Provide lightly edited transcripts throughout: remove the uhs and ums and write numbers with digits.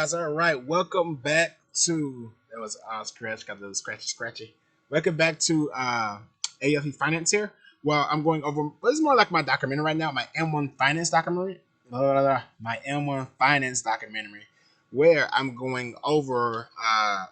guys? All right, welcome back to that was scratch got the scratchy. Welcome back to A.E.F.E Finance here. Well, I'm going over. Well, it's more like my documentary right now, my M1 Finance documentary. My M1 Finance documentary, where I'm going over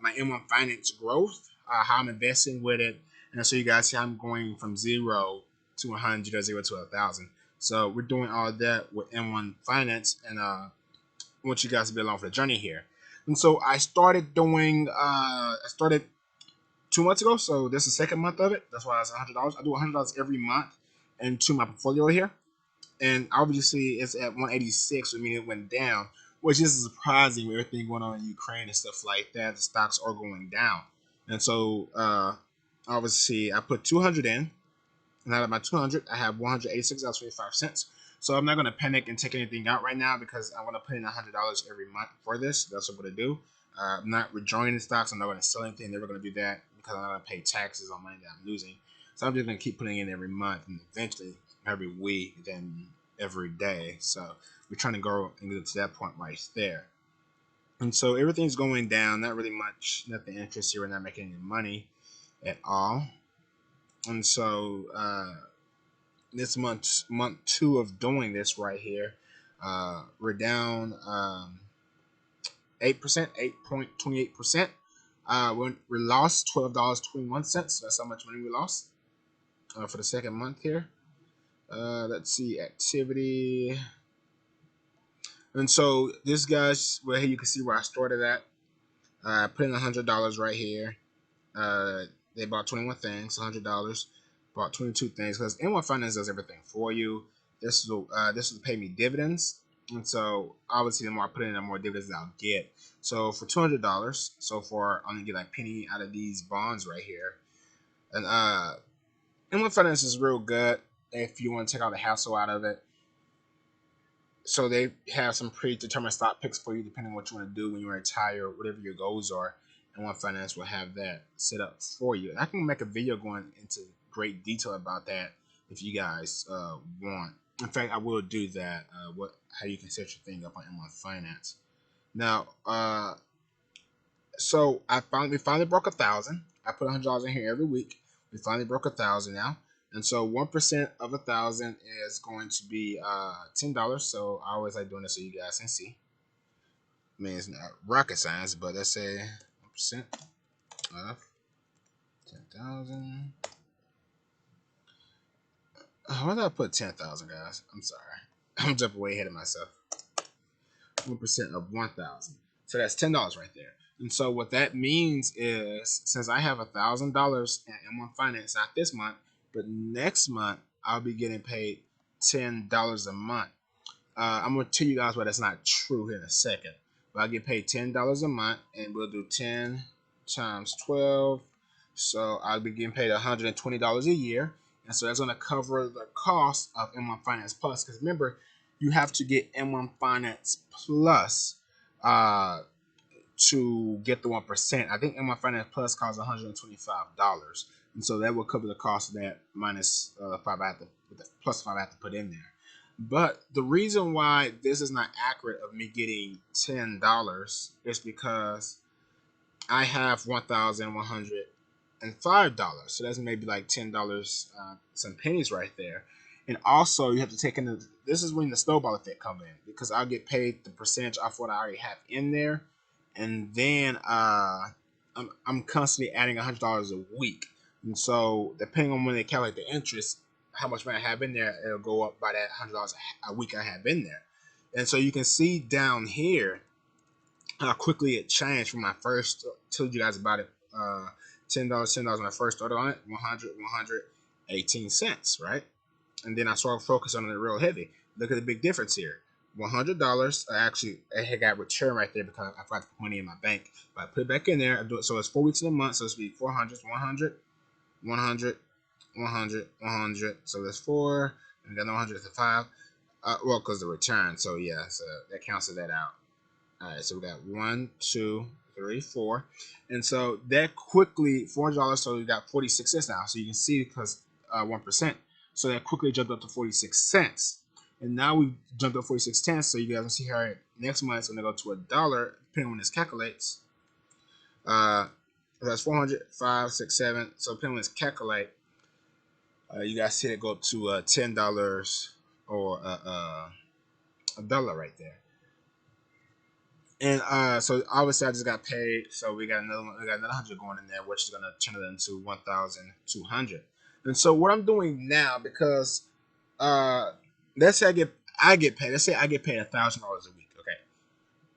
my M1 Finance growth, how I'm investing with it, and I'll show you guys how I'm going from 0 to 100 or 0 to 1,000. So we're doing all that with M1 Finance, and I want you guys to be along for the journey here. And so I started doing, I started 2 months ago, so this is the second month of it. That's why it's $100. I do $100 every month into my portfolio here. And obviously it's at 186, so I mean it went down, which is surprising with everything going on in Ukraine and stuff like that. The stocks are going down. And so obviously I put 200 in, and out of my 200, I have $186.25. So I'm not going to panic and take anything out right now because I want to put in $100 every month for this. That's what I'm going to do. I'm not rejoining the stocks. I'm not going to sell anything. Never going to do that because I'm not going to pay taxes on money that I'm losing. So I'm just going to keep putting in every month and eventually every week, then every day. So we're trying to go and get to that point right there. And so everything's going down. Not really much, nothing interest here. We're not making any money at all. And so this month two of doing this right here, we're down 8%, 8.28%. We lost $12.21. That's how much money we lost for the second month here. Let's see, activity. And so this guy's well, here you can see where I started at. I put in $100 right here. They bought 21 things, $100. Bought 22 things because M1 Finance does everything for you. This will pay me dividends, and so obviously the more I put in, the more dividends I'll get. So for $200, so far I'm gonna get like penny out of these bonds right here, and M1 Finance is real good if you want to take all the hassle out of it. So they have some predetermined stock picks for you depending on what you want to do when you retire, whatever your goals are. And One Finance will have that set up for you. And I can make a video going into great detail about that if you guys want. In fact, I will do that. How you can set your thing up on M1 Finance. Now, so we finally broke 1,000. I put $100 in here every week. We finally broke 1,000 now. And so 1% of 1,000 is going to be $10. So I always like doing this so you guys can see. I mean, it's not rocket science, but let's say 1% of 10,000. Why did I put 10,000, guys? I'm sorry. I'm jumping way ahead of myself. 1% of 1,000. So that's $10 right there. And so what that means is, since I have $1,000 in M1 Finance, not this month, but next month, I'll be getting paid $10 a month. I'm going to tell you guys why that's not true here in a second. But I get paid $10 a month, and we'll do 10 times 12. So I'll be getting paid $120 a year. And so that's going to cover the cost of M1 Finance Plus. Because remember, you have to get M1 Finance Plus to get the 1%. I think M1 Finance Plus costs $125. And so that will cover the cost of that minus 5 I have to, with the plus 5 I have to put in there. But the reason why this is not accurate of me getting $10 is because I have $1,105. So that's maybe like $10, some pennies right there. And also you have to take into, this is when the snowball effect comes in, because I'll get paid the percentage off what I already have in there. And then I'm constantly adding $100 a week. And so depending on when they calculate the interest, how much money I have in there, it'll go up by that $100 a week I have in there. And so you can see down here how quickly it changed from my first, told you guys about it, $10 when I first started on it, 118 cents, right? And then I started focusing on it real heavy. Look at the big difference here. $100, I had got return right there because I forgot to put money in my bank. But I put it back in there. I do it, so it's 4 weeks in a month, so it's be 400, 100, 100, 100, 100. So that's 4, and then 100 is 5. Well, because the return. So yeah, so that cancels that out. All right, so we got 1, 2, 3, 4, and so that quickly $400. So we got 46 cents now. So you can see because 1%. So that quickly jumped up to 46 cents. And now we've jumped up 46 cents. So you guys can see how next month it's going to go to $1. depending on when this calculates. That's 400, 5, 6, 7. So depending on when this calculate, you guys see it go up to $10 or a dollar right there. And so obviously I just got paid, so we got another one, we got another 100 going in there, which is gonna turn it into 1,200. And so what I'm doing now, because let's say I get paid. Let's say I get paid $1,000 a week. Okay.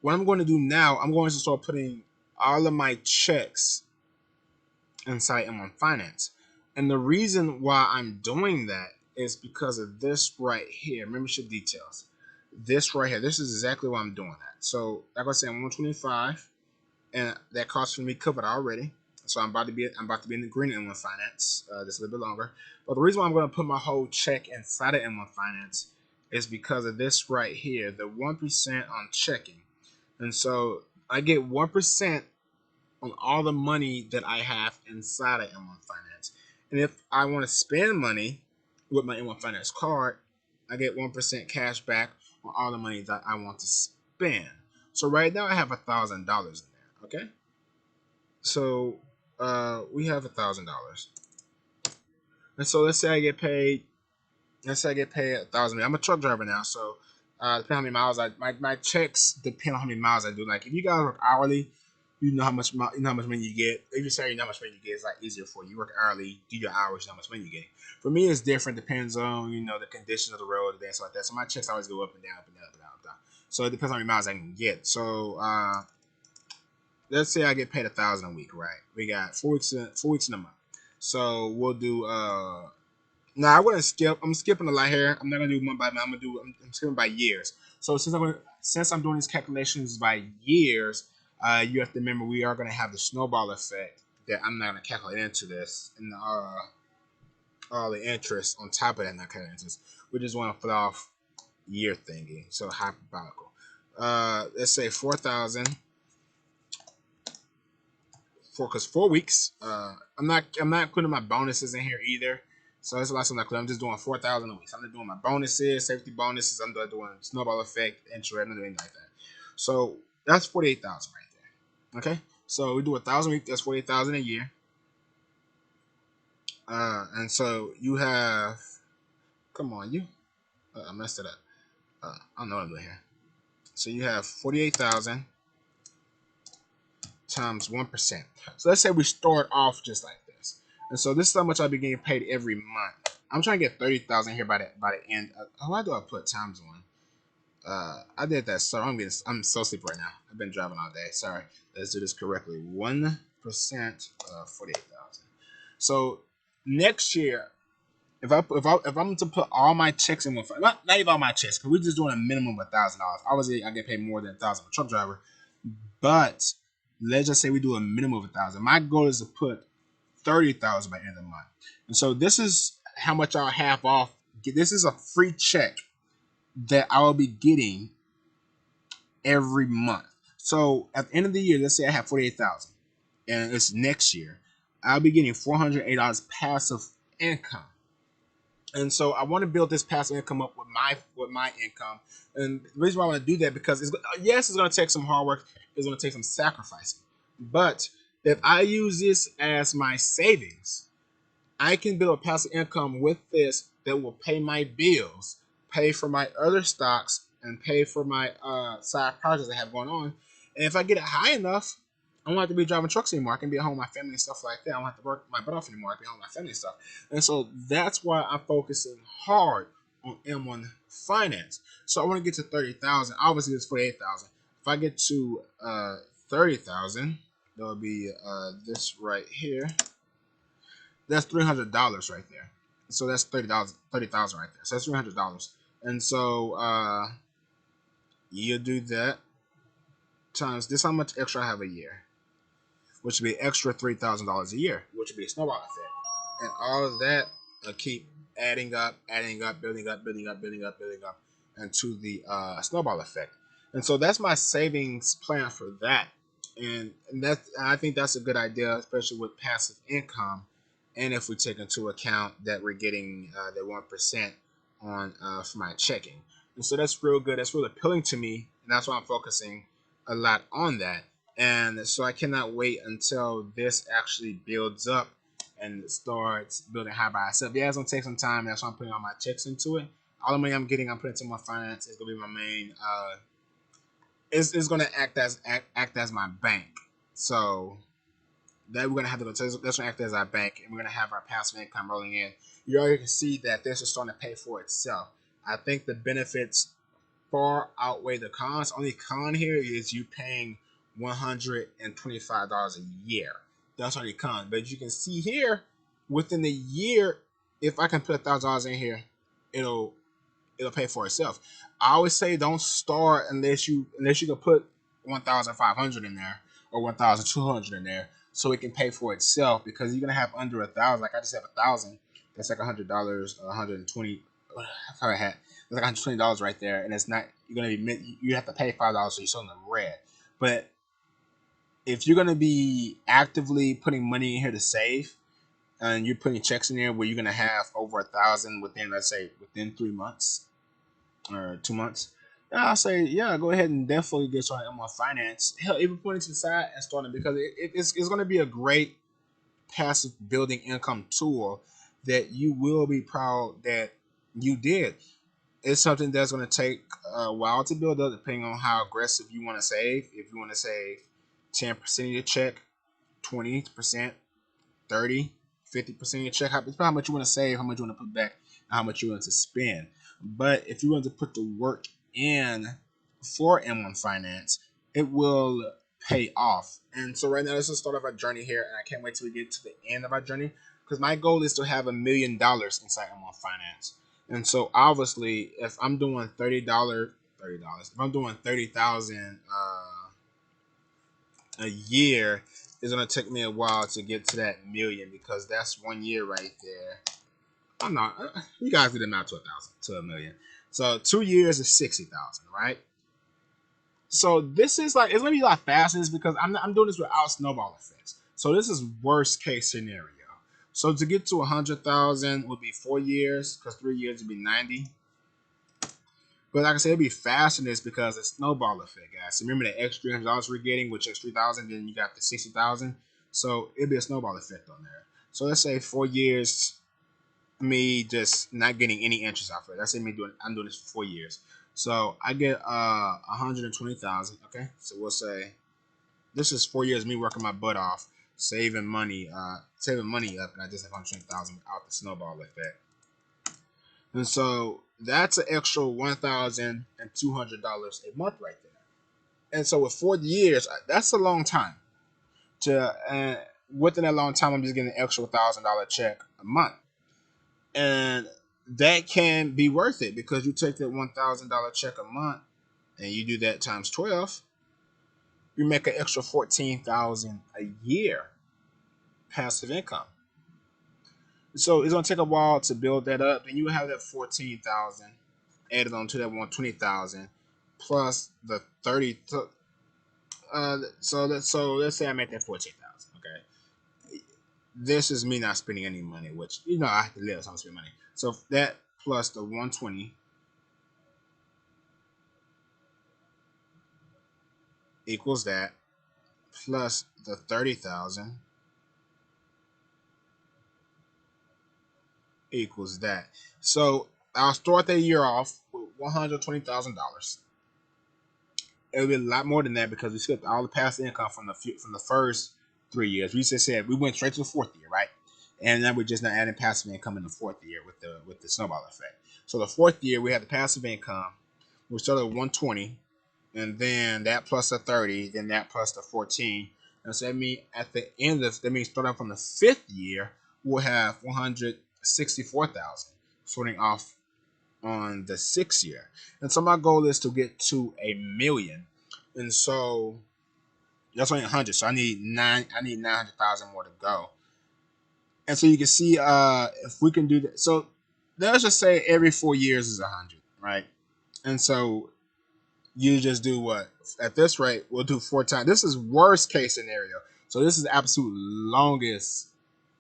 What I'm going to do now, I'm going to start putting all of my checks inside M1 Finance. And the reason why I'm doing that is because of this right here, membership details. This right here, this is exactly why I'm doing that. So like I said, I'm 125, and that cost for me covered already. So I'm about to be in the green M1 Finance just a little bit longer. But the reason why I'm going to put my whole check inside of M1 Finance is because of this right here, the 1% on checking. And so I get 1% on all the money that I have inside of M1 Finance. And if I want to spend money with my M1 Finance card, I get 1% cash back on all the money that I want to spend. So right now I have $1,000 in there. Okay. So we have $1,000. And so let's say I get paid. Let's say I get paid 1,000. I'm a truck driver now, so depending on how many miles my checks depend on how many miles I do. Like if you guys work hourly, you know how much money you get. If you say you know how much money you get, it's like easier for you. You work hourly, do your hours, you know how much money you get. For me, it's different. Depends on the condition of the road and things like that. So my checks always go up and down, up and down, up and down, up and down. So it depends on how many miles I can get. So let's say I get paid 1,000 a week, right? We got 4 weeks in a month. So we'll do no, I wouldn't skip. I'm skipping a lot here. I'm not gonna do one by month. I'm skipping by years. So since I'm doing these calculations by years, you have to remember we are gonna have the snowball effect that I'm not gonna calculate into this, and all the interest on top of that not calculating interest. We just want to put off year thingy, so hyperbolical. Let's say 4,000 because 4 weeks. I'm not putting my bonuses in here either. So that's a lot of stuff. I'm just doing 4,000 a week. So I'm not doing my bonuses, safety bonuses. I'm not doing snowball effect, interest, I'm not doing anything like that. So that's 48,000 right there. Okay. So we do 1,000 a week. That's 48,000 a year. And so you have. Come on, you. I messed it up. I don't know what I'm doing here. So you have 48,000 times 1%. So let's say we start off just like this. And so this is how much I'll be getting paid every month. I'm trying to get 30,000 here by the end. Why do I put times one? I did that. So I'm so sleepy right now. I've been driving all day. Sorry. Let's do this correctly. 1% of 48,000. So next year, if I'm to put all my checks in one, not even all my checks, because we're just doing a minimum of $1,000. Obviously, I get paid more than 1,000 for a truck driver, but let's just say we do a minimum of 1,000. My goal is to put 30,000 by the end of the month. And so this is how much I'll have off. This is a free check that I will be getting every month. So at the end of the year, let's say I have 48,000 and it's next year, I'll be getting $408 passive income. And so I want to build this passive income up with my income. And the reason why I want to do that because it's going to take some hard work. It's going to take some sacrificing. But if I use this as my savings, I can build a passive income with this that will pay my bills, pay for my other stocks, and pay for my side projects I have going on. And if I get it high enough, I don't have to be driving trucks anymore. I can be at home with my family and stuff like that. I don't have to work my butt off anymore. I can be home with my family and stuff. And so that's why I'm focusing hard on M1 Finance. So I want to get to 30,000. Obviously, it's 48,000. If I get to 30,000, that would be this right here. That's $300 right there. So that's 30,000 right there. So that's $300. And so you do that times this how much extra I have a year, which would be extra $3,000 a year, which would be a snowball effect. And all of that keep adding up, building up, into the snowball effect. And so that's my savings plan for that. And I think that's a good idea, especially with passive income. And if we take into account that we're getting the 1% on for my checking. And so that's real good. That's real appealing to me. And that's why I'm focusing a lot on that. And so I cannot wait until this actually builds up and starts building high by itself. Yeah, it's gonna take some time. That's why I'm putting all my checks into it. All the money I'm getting, I'm putting into my finance. It's gonna be my main. It's gonna act as my bank. So that we're gonna have to go. That's gonna act as our bank, and we're gonna have our passive income rolling in. You already can see that this is starting to pay for itself. I think the benefits far outweigh the cons. Only con here is you paying $125 a year. That's only con. But you can see here, within the year, if I can put $1,000 in here, it'll it'll pay for itself. I always say don't start unless you can put 1,500 in there or 1,200 in there, so it can pay for itself. Because you're gonna have under 1,000. Like I just have 1,000. That's like $100, 120. Sorry, I had that's like $120 right there, and it's not. You're gonna be. You have to pay $5, so you're still in the red. But if you're gonna be actively putting money in here to save, and you're putting checks in there where you're gonna have over 1,000 within, let's say, within 3 months or 2 months, I'll say, yeah, go ahead and definitely get started on my finance. Hell, even put it to the side and starting, because it's going to be a great passive building income tool that you will be proud that you did. It's something that's going to take a while to build up, depending on how aggressive you want to save. If you want to save 10% of your check, 20%, 30, 50% of your check, it's how much you want to save, how much you want to put back, and how much you want to spend. But if you want to put the work in for M1 Finance, it will pay off. And so right now, this is the start of our journey here, and I can't wait till we get to the end of our journey, because my goal is to have $1,000,000 inside M1 Finance. And so obviously, if I'm doing $30, if I'm doing 30,000 a year, it's gonna take me a while to get to that million, because that's 1 year right there. I'm not. You guys did the math to 1,000 to a million. So 2 years is 60,000, right? So this is like, it's gonna be a lot faster, because I'm doing this without snowball effects. So this is worst case scenario. So to get to 100,000 would be 4 years, because 3 years would be 90. But like I said, it'd be faster than this because it's snowball effect, guys. So remember the extra $300 we're getting, which is 3,000, then you got the 60,000. So it'd be a snowball effect on there. So let's say 4 years, me just not getting any interest off of it. Let's say I'm doing this for 4 years. So I get 120,000. Okay, so we'll say this is 4 years me working my butt off, saving money up, and I just have 120,000 without the snowball effect. And so that's an extra $1,200 a month right there. And so with 4 years, that's a long time. Within that long time, I'm just getting an extra $1,000 check a month, and that can be worth it, because you take that $1,000 check a month and you do that times 12, you make an extra 14,000 a year passive income. So it's gonna take a while to build that up, and you have that 14,000 added on to that 120,000 plus the 30. So let's say I make that 14,000. Okay, this is me not spending any money, which I have to live, so I'm spending money. So that plus the 120 equals that, plus the 30,000 equals that. So I'll start the year off with $120,000. It'll be a lot more than that, because we skipped all the past income from the first 3 years. We just said we went straight to the fourth year, right? And then we're just not adding passive income in the fourth year with the snowball effect. So the fourth year we had the passive income. We started at 120, and then that plus the 30, then that plus the 14. And so that means at the end of that means starting from the fifth year, we'll have 164,000 sorting off on the 6 year. And so my goal is to get to a million. And so that's only 100. So I need 900,000 more to go. And so you can see if we can do that. So let's just say every 4 years is 100, right? And so you just do what? At this rate, we'll do 4 times. This is worst case scenario. So this is the absolute longest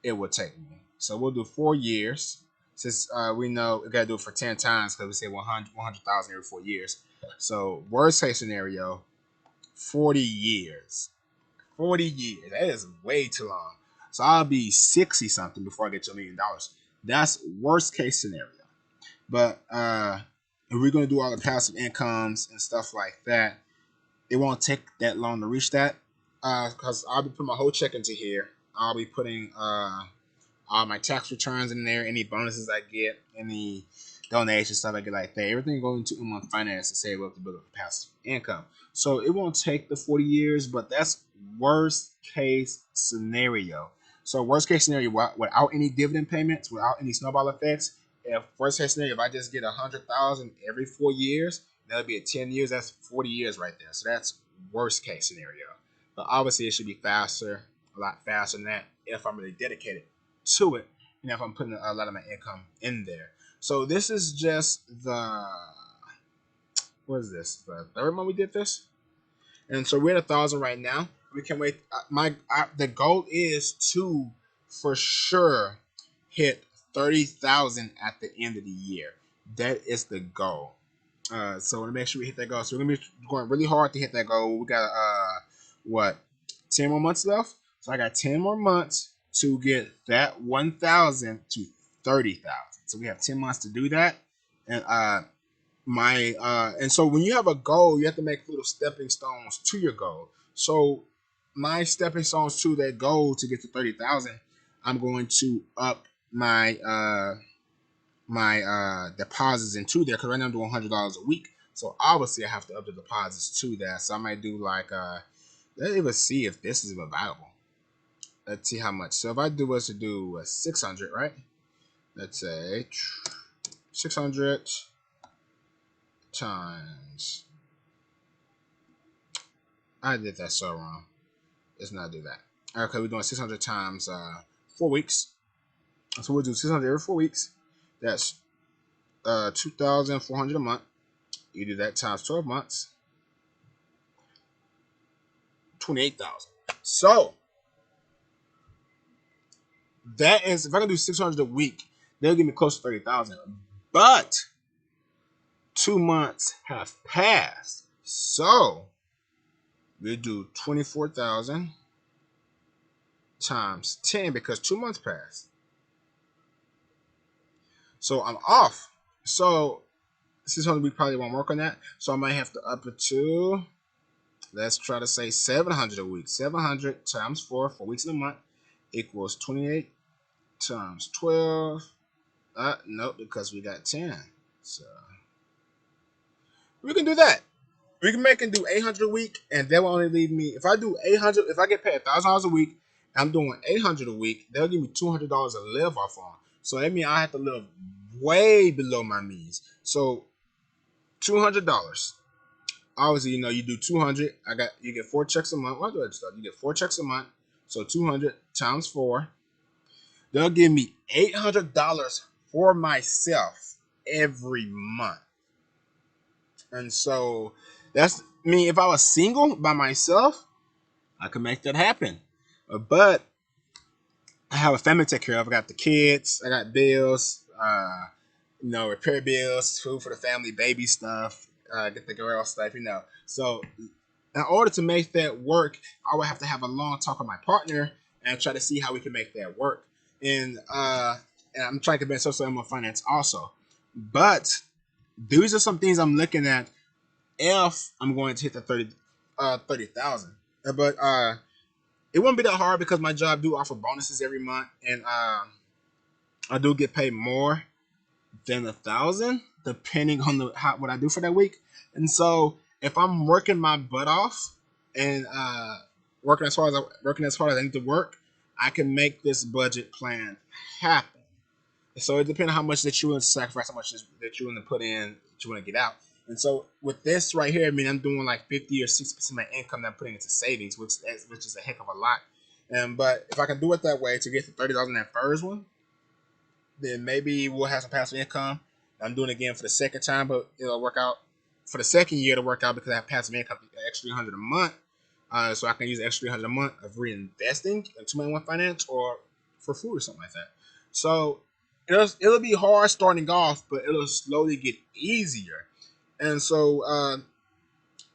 it would take me. So we'll do 4 years. Since we know we got to do it for 10 times, because we say 100,000 every 4 years. So worst case scenario, 40 years. 40 years. That is way too long. So I'll be 60 something before I get to $1 million. That's worst case scenario. But if we're gonna do all the passive incomes and stuff like that, it won't take that long to reach that. Because I'll be putting my whole check into here. I'll be putting all my tax returns in there, any bonuses I get, any donations, stuff I get like that. Everything goes into my finance to save up to build up a passive income. So it won't take the 40 years, but that's worst case scenario. So worst case scenario, without any dividend payments, without any snowball effects, if worst case scenario, if I just get 100,000 every 4 years, that'll be at 10 years. That's 40 years right there. So that's worst case scenario. But obviously, it should be faster, a lot faster than that, if I'm really dedicated to it, and if I'm putting a lot of my income in there. So this is just the, what is this? The third month we did this, and so we're at 1,000 right now. We can wait. The goal is to, for sure, hit 30,000 at the end of the year. That is the goal. So to make sure we hit that goal, so we're gonna be going really hard to hit that goal. We got what, 10 more months left. So I got 10 more months to get that 1,000 to 30,000. So we have 10 months to do that. And and so when you have a goal, you have to make little stepping stones to your goal. So my stepping stones to that goal to get to 30,000, I'm going to up my deposits into there, because right now I'm doing $100 a week. So obviously I have to up the deposits to that. So I might do like let's even see if this is even viable. Let's see how much. So if I do was to do 600, right? Let's say 600 times. I did that so wrong. Let's not do that. Okay, we're doing 600 times 4 weeks. So we'll do 600 every 4 weeks. That's 2,400 a month. You do that times 12 months. 28,000. So that is, if I can do 600 a week, they'll give me close to 30,000. But 2 months have passed, so we do 24,000 times 10 because 2 months passed. So I'm off. So 600, we probably won't work on that. So I might have to up it to, let's try to say 700 a week. 700 times 4 weeks in a month equals 28 times 12. Nope, because we got 10. So we can do that. We can make and do 800 a week, and that will only leave me, if I do 800, if I get paid $1,000 a week, I'm doing 800 a week, they'll give me $200 to live off on. So that means I have to live way below my means. So $200. Obviously, you do 200. You get 4 checks a month. What do I start? You get 4 checks a month. So 200 times 4. They'll give me $800 for myself every month. And so that's me. If I was single by myself, I could make that happen. But I have a family to take care of. I got the kids. I got bills. Repair bills, food for the family, baby stuff, get the girl stuff. So in order to make that work, I would have to have a long talk with my partner and try to see how we can make that work. And I'm trying to convince her so I'm on finance also. But these are some things I'm looking at if I'm going to hit the 30,000. But it won't be that hard because my job do offer bonuses every month, and I do get paid more than 1,000 depending on what I do for that week. And so if I'm working my butt off and working as hard as I need to work, I can make this budget plan happen. So it depends on how much that you want to sacrifice, how much that you want to put in, that you want to get out. And so with this right here, I mean, I'm doing like 50 or 60% of my income that I'm putting into savings, which is a heck of a lot. But if I can do it that way to get to 30,000 that first one, then maybe we'll have some passive income. I'm doing it again for the second time, but it'll work out for the second year to work out because I have passive income, extra 300 a month. So I can use the extra 300 a month of reinvesting into my one finance or for food or something like that. So it'll be hard starting off, but it'll slowly get easier. And so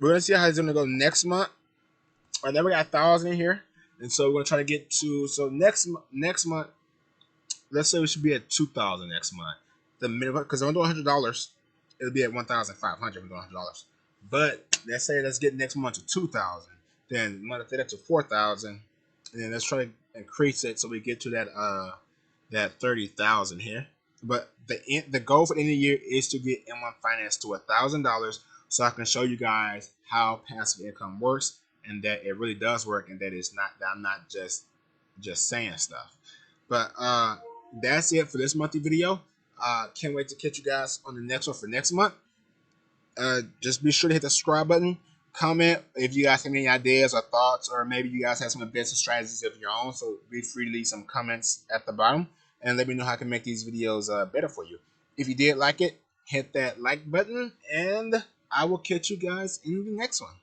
We're gonna see how it's gonna go next month. All right, then we got 1,000 in here, and so we're gonna try to get to next month. Let's say we should be at 2,000 next month. The minimum, because I'm doing $100, it'll be at 1,500. I'm doing $100, but let's say let's get next month to 2,000. Then month after that to 4,000, and then let's try to increase it so we get to that 30,000 here. But the goal for the end of the year is to get M1 Finance to $1,000, so I can show you guys how passive income works and that it really does work, and that it's not that I'm not just saying stuff. But that's it for this monthly video. Can't wait to catch you guys on the next one for next month. Just be sure to hit the subscribe button. Comment if you guys have any ideas or thoughts, or maybe you guys have some business strategies of your own. So be free to leave some comments at the bottom and let me know how I can make these videos better for you. If you did like it, hit that like button, and I will catch you guys in the next one.